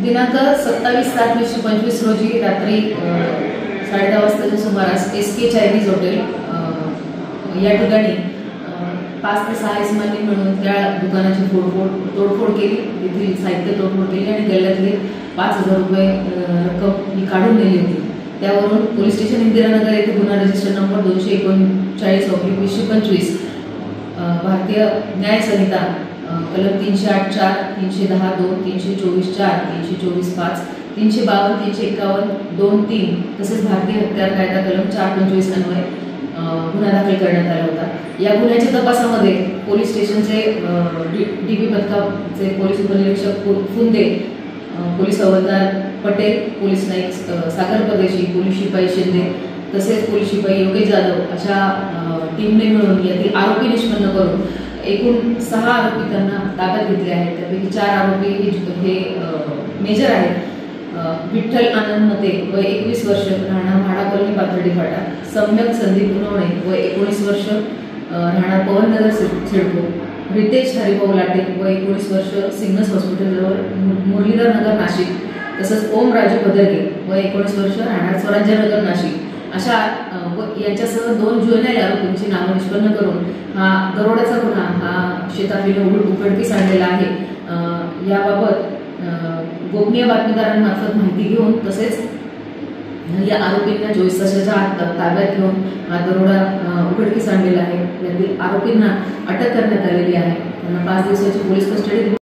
दिनांक 27/7/2025 रोजी रात्री 10:30 वाजताच्या सुमारास SK चायनीज हॉटेल या ठिकाणी 5 ते 6 इसमांनी मिळून त्या दुकानाची तोडफोड केली, तेथील साहित्य तोडफोड केली आणि गल्ल्यातले 5,000 रुपये रक्कम ही काढून नेली होती। त्यावरून पोलीस स्टेशन इंदिरानगर येथे गुन्हा रजिस्टर नंबर 239/2025 भारतीय न्याय संहिता कलम 308(4), 310(2), 324(4), 324(5), 352, 351, 2(3) तसेच भारतीय हत्यार कायदा कलम 425 अन्वये गुन्हा दाखल करण्यात आला होता। या गुन्ह्याच्या तपासामध्ये पोलीस स्टेशनचे DP पथकाचे पोलीस उपनिरीक्षक फुंदे, पोलीस हवालदार पटेल, पोलीस नाईक सागर परदेशी, पोलीस शिपाई शिंदे तसेच पोलीस शिपाई योगेश जाधव अशा टीमने मिळून यातील आरोपी निष्पन्न करून एकूण 6 आरोपी त्यांना ताब्यात घेतले आहेत। त्यापैकी 4 आरोपी हे मेजर आहेत। विठ्ठल आनंद मते वय 21 वर्ष, राहणार म्हाडा कॉलनी, पाथर्डी फाटा। सम्यक संदीप उनवणे वय 19 वर्ष, राहणार पवननगर सिडको। रितेश हरिभाऊ लाटे वय 19 वर्ष, सिग्नस हॉस्पिटल जवळ, मुरलीधर नगर, नाशिक। तसंच ओम राजू पदरगे वय 19 वर्ष, राहणार स्वराज्यनगर, नाशिक। अशा यांच्यासह 2 जुवेनाईल आरोपींची नावं निष्पन्न करून हा दरोड्याचा गुन्हा हा शेताफीने उघडकीस आणलेला आहे। याबाबत गोपनीय बातमीदारांमार्फत माहिती घेऊन तसेच या आरोपींना 24 तासाच्या आत ताब्यात घेऊन हा दरोडा उघडकीस आणलेला आहे। यातील आरोपींना अटक करण्यात आलेली आहे। त्यांना 5 दिवसाची पोलीस कस्टडी